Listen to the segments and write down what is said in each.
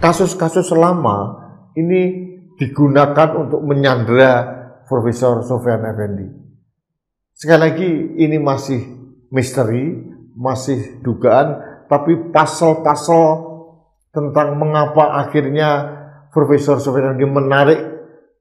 kasus-kasus lama ini digunakan untuk menyandera Profesor Sofyan Effendi. Sekali lagi ini masih misteri, masih dugaan, tapi pasal-pasal tentang mengapa akhirnya Profesor Sofyan Effendi menarik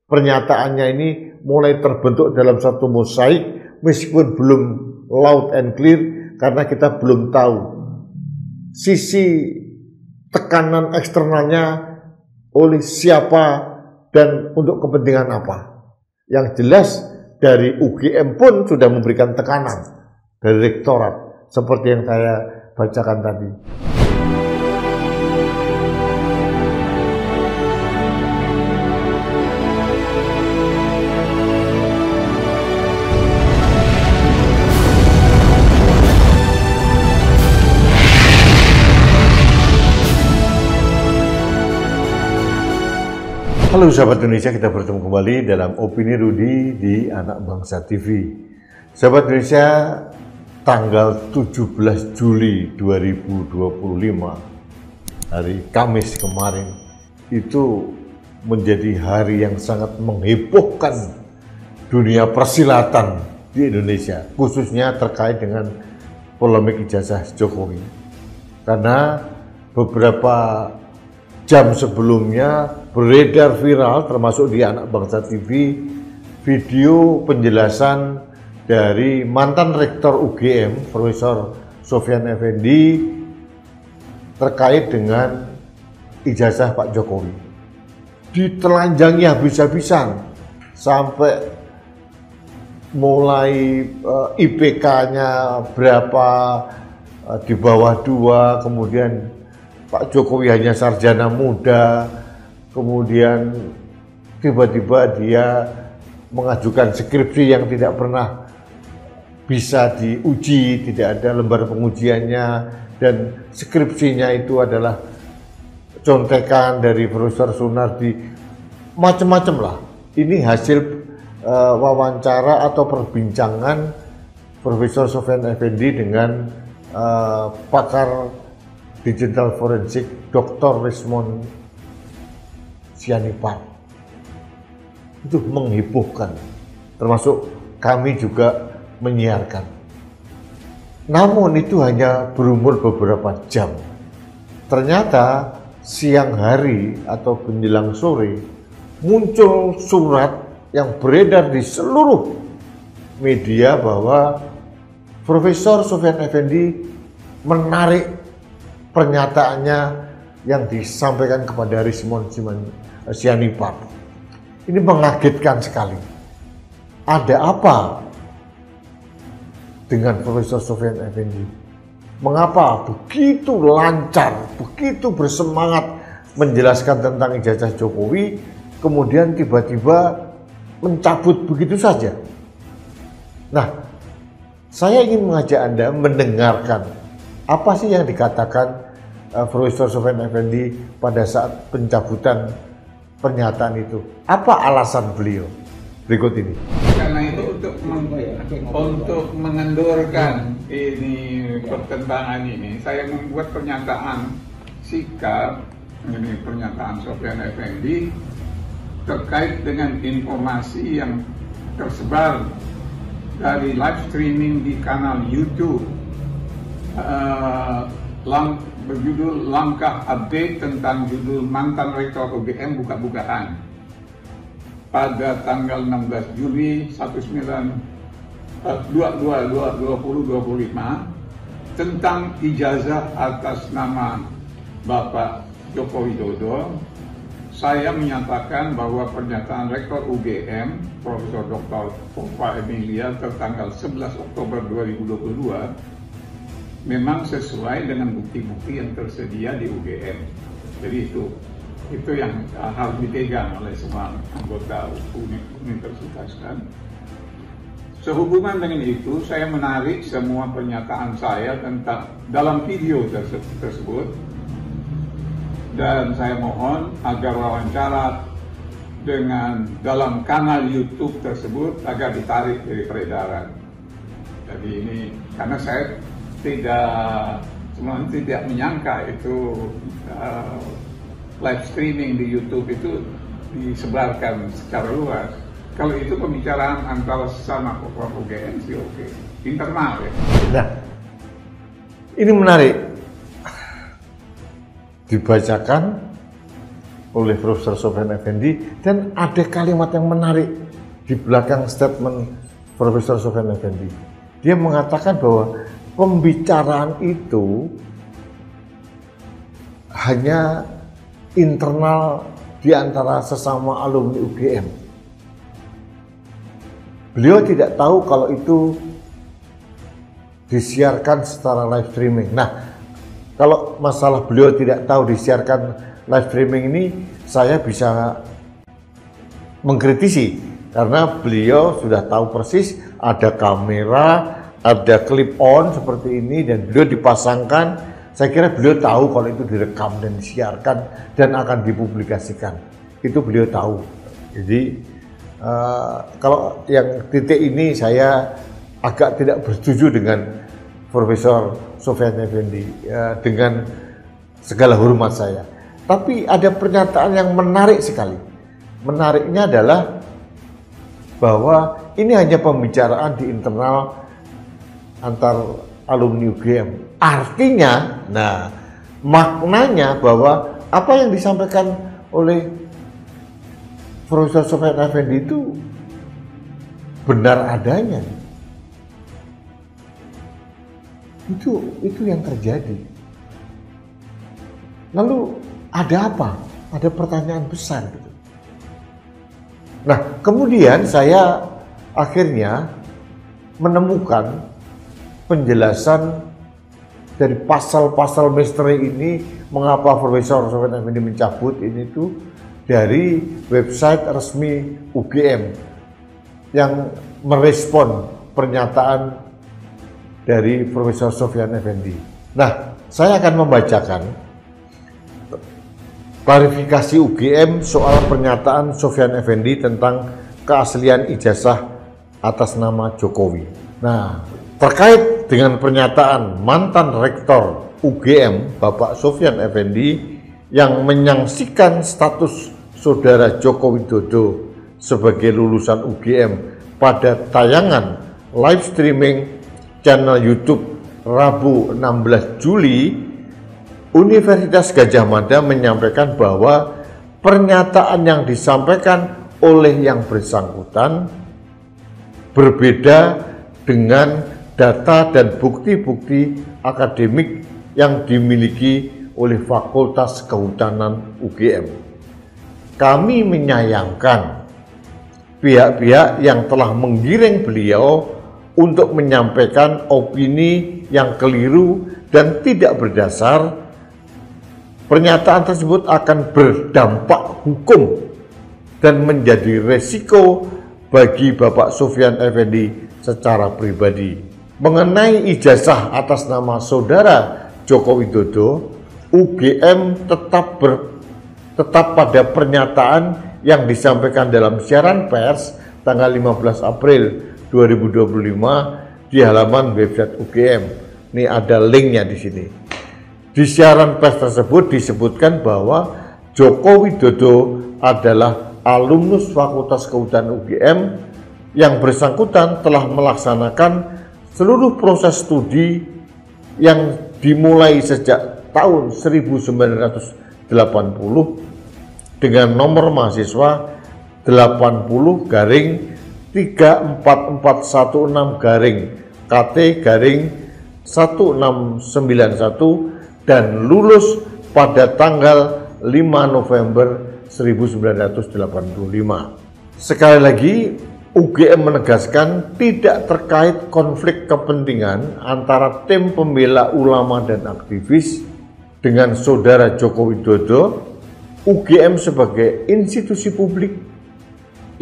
pernyataannya ini mulai terbentuk dalam satu mosaik, meskipun belum loud and clear, karena kita belum tahu sisi tekanan eksternalnya oleh siapa dan untuk kepentingan apa. Yang jelas dari UGM pun sudah memberikan tekanan dari rektorat seperti yang saya bacakan tadi. Halo sahabat Indonesia, kita bertemu kembali dalam Opini Rudi di Anak Bangsa TV. Sahabat Indonesia, tanggal 17 Juli 2025, hari Kamis kemarin, itu menjadi hari yang sangat menghebohkan dunia persilatan di Indonesia, khususnya terkait dengan polemik ijazah Jokowi. Karena beberapa jam sebelumnya beredar viral, termasuk di Anak Bangsa TV, video penjelasan dari mantan rektor UGM, Profesor Sofyan Effendi, terkait dengan ijazah Pak Jokowi. Ditelanjangi habis-habisan, sampai mulai IPK-nya berapa, di bawah 2, kemudian Pak Jokowi hanya sarjana muda, kemudian tiba-tiba dia mengajukan skripsi yang tidak pernah bisa diuji, tidak ada lembar pengujiannya, dan skripsinya itu adalah contekan dari Profesor Sunardi, macam-macam lah. Ini hasil wawancara atau perbincangan Profesor Sofyan Effendi dengan pakar digital forensik Dr. Rismond Sianipar. Itu menghebohkan, termasuk kami juga menyiarkan. Namun itu hanya berumur beberapa jam. Ternyata siang hari atau menjelang sore muncul surat yang beredar di seluruh media bahwa Profesor Sofyan Effendi menarik pernyataannya yang disampaikan kepada Rismond Sianipar. Ini mengagetkan sekali. Ada apa dengan Profesor Sofyan Effendi? Mengapa begitu lancar, begitu bersemangat menjelaskan tentang ijazah Jokowi, kemudian tiba-tiba mencabut begitu saja? Nah, saya ingin mengajak Anda mendengarkan apa sih yang dikatakan Profesor Sofyan Effendi pada saat pencabutan pernyataan itu. Apa alasan beliau? Berikut ini. Karena itu untuk mengendorkan ini pertentangan ini, saya membuat pernyataan sikap, ini pernyataan Sofyan Effendi terkait dengan informasi yang tersebar dari live streaming di kanal YouTube berjudul Langkah Update tentang judul mantan rektor UGM buka-bukaan pada tanggal 16 Juli 2025 tentang ijazah atas nama Bapak Joko Widodo. Saya menyatakan bahwa pernyataan rektor UGM Profesor Dr. Fova Emilia tertanggal 11 Oktober 2022 memang sesuai dengan bukti-bukti yang tersedia di UGM. Jadi itu yang harus dipegang oleh semua anggota universitas kan. Sehubungan dengan itu, saya menarik semua pernyataan saya tentang dalam video tersebut, dan saya mohon agar wawancara dengan dalam kanal YouTube tersebut agar ditarik dari peredaran. Jadi ini karena saya tidak menyangka itu live streaming di YouTube itu disebarkan secara luas. Kalau itu pembicaraan antara sesama UGM sih oke, internal ya. Nah, ini menarik dibacakan oleh Profesor Sofyan Effendi, dan ada kalimat yang menarik di belakang statement Profesor Sofyan Effendi. Dia mengatakan bahwa pembicaraan itu hanya internal di antara sesama alumni UGM. Beliau tidak tahu kalau itu disiarkan secara live streaming. Nah, kalau masalah beliau tidak tahu disiarkan live streaming ini, saya bisa mengkritisi karena beliau sudah tahu persis ada kamera, ada clip on seperti ini, dan beliau dipasangkan. Saya kira beliau tahu kalau itu direkam dan disiarkan dan akan dipublikasikan. Itu beliau tahu. Jadi kalau yang titik ini saya agak tidak bersetuju dengan Profesor Sofyan Effendi, dengan segala hormat saya. Tapi ada pernyataan yang menarik sekali. Menariknya adalah bahwa ini hanya pembicaraan di internal antar alumni UGM. Artinya, nah, maknanya bahwa apa yang disampaikan oleh Profesor Sofyan Effendi itu benar adanya. Itu yang terjadi. Lalu ada apa? Ada pertanyaan besar gitu. Nah, kemudian saya akhirnya menemukan penjelasan dari pasal-pasal misteri ini, mengapa Profesor Sofyan Effendi mencabut ini tuh dari website resmi UGM yang merespon pernyataan dari Profesor Sofyan Effendi. Nah, saya akan membacakan klarifikasi UGM soal pernyataan Sofyan Effendi tentang keaslian ijazah atas nama Jokowi. Nah, terkait dengan pernyataan mantan rektor UGM Bapak Sofyan Effendi yang menyaksikan status saudara Joko Widodo sebagai lulusan UGM pada tayangan live streaming channel YouTube Rabu 16 Juli, Universitas Gadjah Mada menyampaikan bahwa pernyataan yang disampaikan oleh yang bersangkutan berbeda dengan data dan bukti-bukti akademik yang dimiliki oleh Fakultas Kehutanan UGM. Kami menyayangkan pihak-pihak yang telah menggiring beliau untuk menyampaikan opini yang keliru dan tidak berdasar. Pernyataan tersebut akan berdampak hukum dan menjadi resiko bagi Bapak Sofyan Effendi secara pribadi. Mengenai ijazah atas nama saudara Joko Widodo, UGM tetap pada pernyataan yang disampaikan dalam siaran pers tanggal 15 April 2025 di halaman website UGM. Ini ada linknya di sini. Di siaran pers tersebut disebutkan bahwa Joko Widodo adalah alumnus Fakultas Kehutanan UGM yang bersangkutan telah melaksanakan seluruh proses studi yang dimulai sejak tahun 1980 dengan nomor mahasiswa 80-34416-KT-1691 dan lulus pada tanggal 5 November 1985. Sekali lagi, UGM menegaskan tidak terkait konflik kepentingan antara tim pembela ulama dan aktivis dengan saudara Joko Widodo. UGM sebagai institusi publik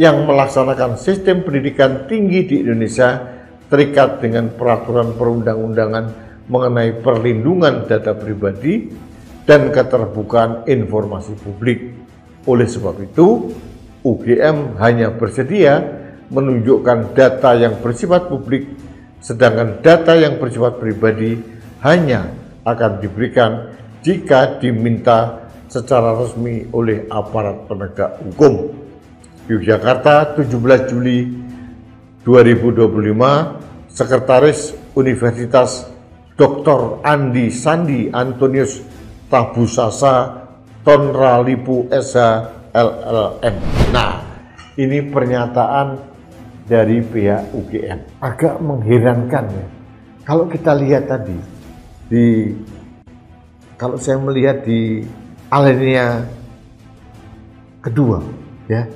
yang melaksanakan sistem pendidikan tinggi di Indonesia terikat dengan peraturan perundang-undangan mengenai perlindungan data pribadi dan keterbukaan informasi publik. Oleh sebab itu, UGM hanya bersedia menunjukkan data yang bersifat publik, sedangkan data yang bersifat pribadi hanya akan diberikan jika diminta secara resmi oleh aparat penegak hukum. Yogyakarta, 17 Juli 2025, Sekretaris Universitas Dr. Andi Sandi Antonius Tabusasa Tonralipu SH LLM. Nah, ini pernyataan dari pihak UGM. Agak mengherankan ya. Kalau kita lihat tadi, kalau saya melihat di alinea kedua, ya,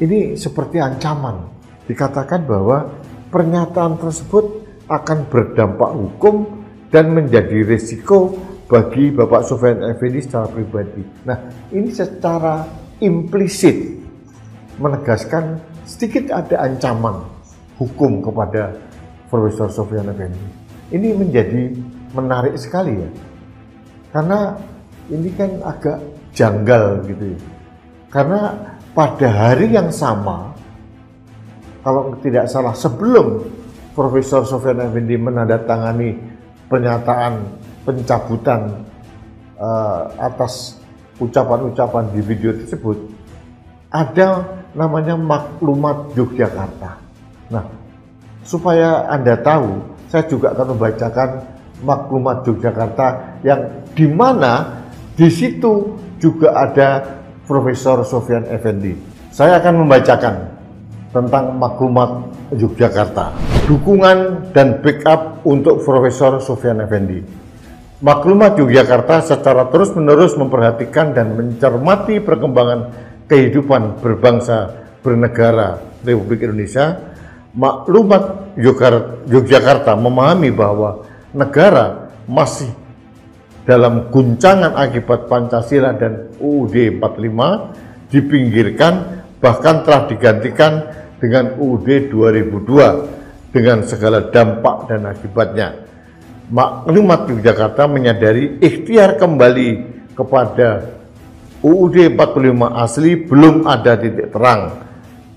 ini seperti ancaman. Dikatakan bahwa pernyataan tersebut akan berdampak hukum dan menjadi risiko bagi Bapak Sofyan Effendi secara pribadi. Nah, ini secara implisit menegaskan sedikit ada ancaman hukum kepada Profesor Sofyan Effendi. Ini menjadi menarik sekali ya, karena ini kan agak janggal gitu ya. Karena pada hari yang sama, kalau tidak salah sebelum Profesor Sofyan Effendi menandatangani pernyataan pencabutan atas ucapan-ucapan di video tersebut, ada namanya Maklumat Yogyakarta. Nah, supaya Anda tahu, saya juga akan membacakan Maklumat Yogyakarta yang di mana di situ juga ada Profesor Sofyan Effendi. Saya akan membacakan tentang Maklumat Yogyakarta. Dukungan dan backup untuk Profesor Sofyan Effendi. Maklumat Yogyakarta secara terus-menerus memperhatikan dan mencermati perkembangan kehidupan berbangsa bernegara Republik Indonesia. Maklumat Yogyakarta memahami bahwa negara masih dalam guncangan akibat Pancasila dan UUD 45 dipinggirkan, bahkan telah digantikan dengan UUD 2002 dengan segala dampak dan akibatnya. Maklumat Yogyakarta menyadari ikhtiar kembali kepada UUD 45 asli belum ada titik terang.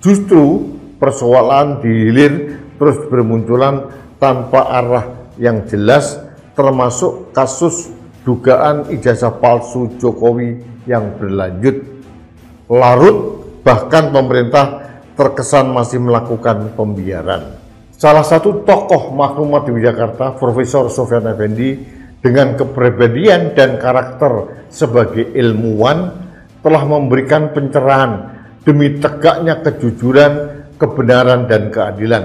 Justru persoalan di hilir terus bermunculan tanpa arah yang jelas, termasuk kasus dugaan ijazah palsu Jokowi yang berlanjut larut, bahkan pemerintah terkesan masih melakukan pembiaran. Salah satu tokoh Maklumat Yogyakarta, Profesor Sofyan Effendi, dengan kepribadian dan karakter sebagai ilmuwan, telah memberikan pencerahan demi tegaknya kejujuran, kebenaran, dan keadilan.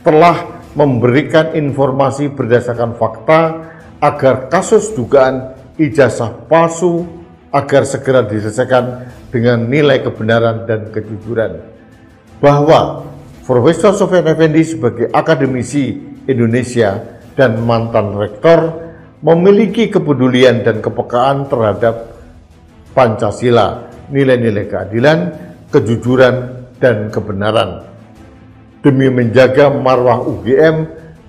Telah memberikan informasi berdasarkan fakta agar kasus dugaan ijazah palsu agar segera diselesaikan dengan nilai kebenaran dan kejujuran. Bahwa Profesor Sofyan Effendi sebagai akademisi Indonesia dan mantan rektor memiliki kepedulian dan kepekaan terhadap Pancasila, nilai-nilai keadilan, kejujuran, dan kebenaran. Demi menjaga marwah UGM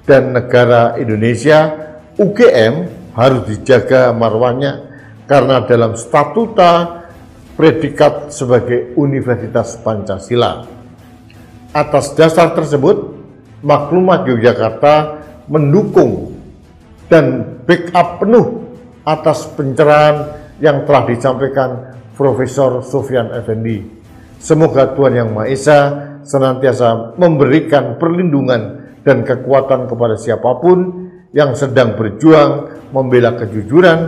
dan negara Indonesia, UGM harus dijaga marwahnya karena dalam statuta predikat sebagai Universitas Pancasila. Atas dasar tersebut, Maklumat Yogyakarta mendukung dan backup penuh atas pencerahan yang telah disampaikan Profesor Sofyan Effendi. Semoga Tuhan Yang Maha Esa senantiasa memberikan perlindungan dan kekuatan kepada siapapun yang sedang berjuang membela kejujuran,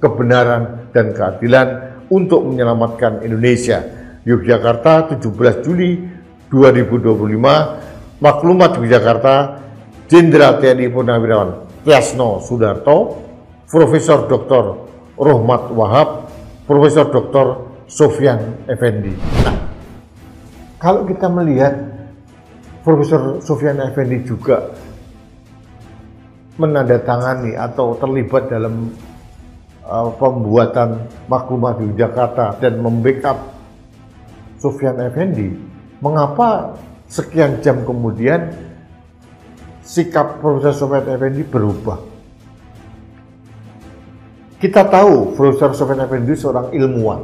kebenaran, dan keadilan untuk menyelamatkan Indonesia. Yogyakarta, 17 Juli 2025, Maklumat Yogyakarta, Jenderal TNI Purnawirawan Tyasno Sudarto, Profesor Dr. Rohmat Wahab, Profesor Dr. Sofyan Effendi. Nah, kalau kita melihat Profesor Sofyan Effendi juga menandatangani atau terlibat dalam pembuatan Maklumat Yogyakarta dan membackup Sofyan Effendi, mengapa sekian jam kemudian sikap Profesor Sofyan Effendi berubah? Kita tahu Profesor Sofyan Effendi seorang ilmuwan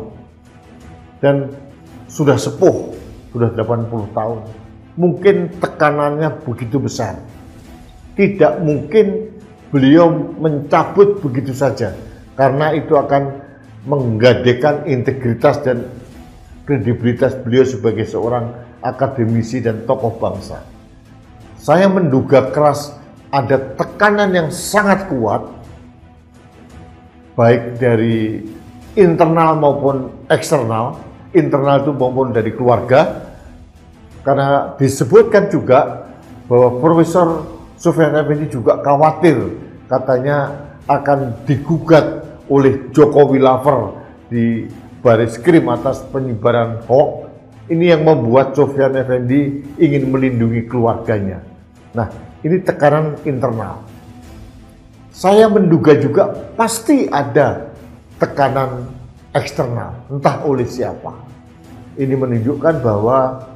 dan sudah sepuh, sudah 80 tahun. Mungkin tekanannya begitu besar. Tidak mungkin beliau mencabut begitu saja karena itu akan menggadekan integritas dan kredibilitas beliau sebagai seorang akademisi dan tokoh bangsa. Saya menduga keras ada tekanan yang sangat kuat, baik dari internal maupun eksternal, internal itu maupun dari keluarga, karena disebutkan juga bahwa Profesor Sofyan Effendi juga khawatir katanya akan digugat oleh Jokowi Lover di Baris-Krim atas penyebaran hoax. Ini yang membuat Sofyan Effendi ingin melindungi keluarganya. Nah, ini tekanan internal. Saya menduga juga pasti ada tekanan eksternal, entah oleh siapa. Ini menunjukkan bahwa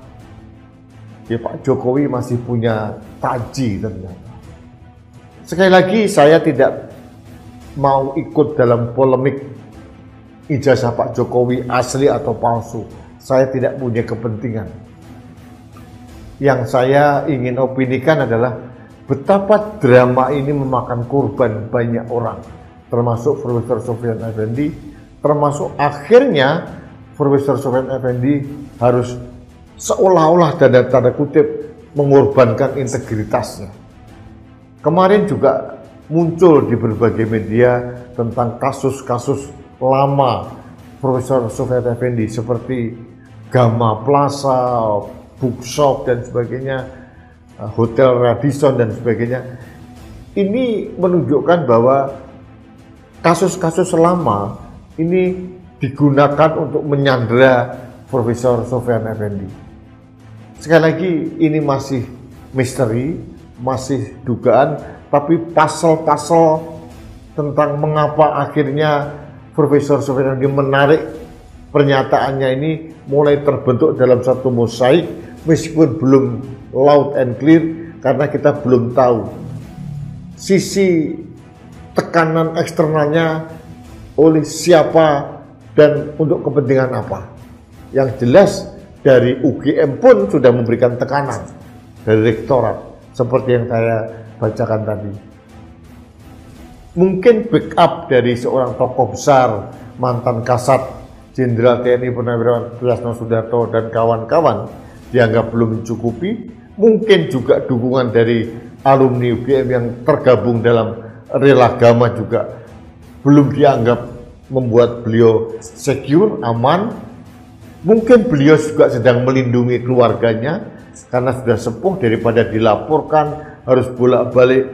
ya Pak Jokowi masih punya taji ternyata. Sekali lagi saya tidak mau ikut dalam polemik ijazah Pak Jokowi asli atau palsu. Saya tidak punya kepentingan. Yang saya ingin opinikan adalah betapa drama ini memakan korban banyak orang, termasuk Profesor Sofyan Effendi, termasuk akhirnya Profesor Sofyan Effendi harus seolah-olah tanda kutip mengorbankan integritasnya. Kemarin juga muncul di berbagai media tentang kasus-kasus lama Profesor Sofyan Effendi seperti Gama Plaza, Bookshop dan sebagainya, Hotel Radisson dan sebagainya. Ini menunjukkan bahwa kasus-kasus lama ini digunakan untuk menyandera Profesor Sofyan Effendi. Sekali lagi ini masih misteri, masih dugaan, tapi pasal-pasal tentang mengapa akhirnya Profesor Sofyan Effendi menarik pernyataannya ini mulai terbentuk dalam satu mosaik, meskipun belum loud and clear karena kita belum tahu sisi tekanan eksternalnya oleh siapa dan untuk kepentingan apa. Yang jelas dari UGM pun sudah memberikan tekanan dari rektorat seperti yang saya bacakan tadi. Mungkin backup dari seorang tokoh besar, mantan Kasat Jenderal TNI Purnawirawan Suyatno Sudarto dan kawan-kawan dianggap belum mencukupi. Mungkin juga dukungan dari alumni UGM yang tergabung dalam Relagama juga belum dianggap membuat beliau secure, aman. Mungkin beliau juga sedang melindungi keluarganya karena sudah sepuh, daripada dilaporkan harus bolak-balik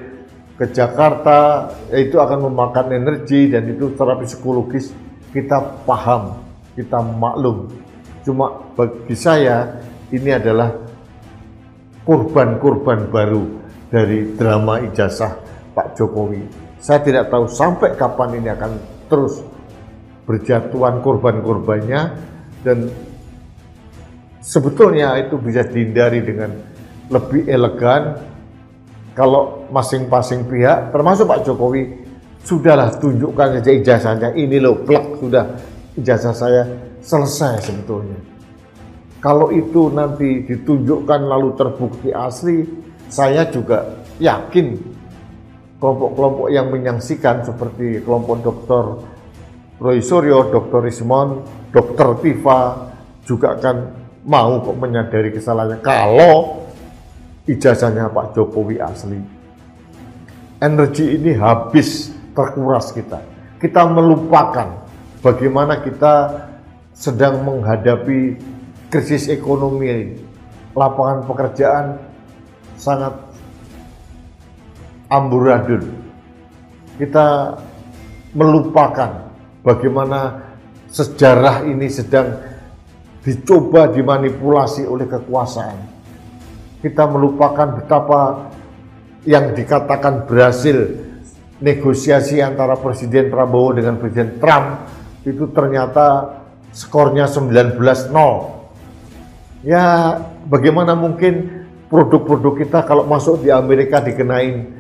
ke Jakarta, itu akan memakan energi dan itu secara psikologis kita paham, kita maklum. Cuma bagi saya ini adalah korban-korban baru dari drama ijazah Pak Jokowi. Saya tidak tahu sampai kapan ini akan terus berjatuhan korban-korbannya, dan sebetulnya itu bisa dihindari dengan lebih elegan kalau masing-masing pihak, termasuk Pak Jokowi, sudahlah tunjukkan saja ijazahnya, ini loh, plak, sudah ijazah saya selesai sebetulnya. Kalau itu nanti ditunjukkan lalu terbukti asli, saya juga yakin kelompok-kelompok yang menyaksikan seperti kelompok Dr. Roy Suryo, Dr. Rismon, Dr. Tifa juga akan mau kok menyadari kesalahannya kalau ijazahnya Pak Jokowi asli. Energi ini habis terkuras kita. Kita melupakan bagaimana kita sedang menghadapi krisis ekonomi, lapangan pekerjaan sangat amburadul. Kita melupakan bagaimana sejarah ini sedang dicoba dimanipulasi oleh kekuasaan. Kita melupakan betapa yang dikatakan berhasil negosiasi antara Presiden Prabowo dengan Presiden Trump itu ternyata skornya 19-0. Ya, bagaimana mungkin produk-produk kita kalau masuk di Amerika dikenain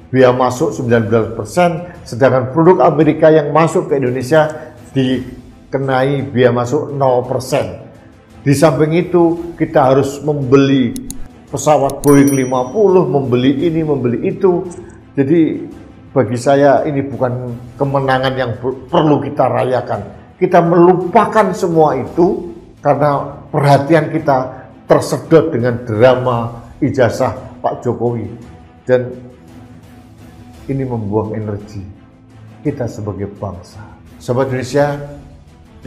biaya masuk 19%, sedangkan produk Amerika yang masuk ke Indonesia dikenai biaya masuk 0%. Di samping itu kita harus membeli pesawat Boeing 50, membeli ini, membeli itu. Jadi bagi saya ini bukan kemenangan yang perlu kita rayakan. Kita melupakan semua itu karena perhatian kita tersedot dengan drama ijazah Pak Jokowi. Dan ini membuang energi kita sebagai bangsa. Sahabat Indonesia,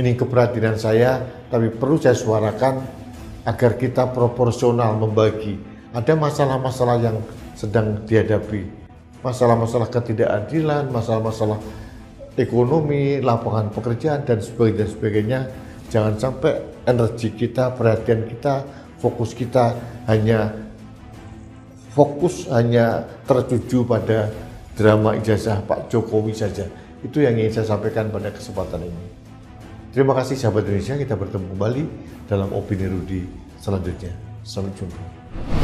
ini keprihatinan saya, tapi perlu saya suarakan agar kita proporsional membagi. Ada masalah-masalah yang sedang dihadapi, masalah-masalah ketidakadilan, masalah-masalah ekonomi, lapangan pekerjaan, dan sebagainya. Jangan sampai energi kita, perhatian kita, fokus kita hanya tertuju pada drama ijazah Pak Jokowi saja. Itu yang ingin saya sampaikan pada kesempatan ini. Terima kasih sahabat Indonesia, kita bertemu kembali dalam Opini Rudy selanjutnya. Sampai jumpa.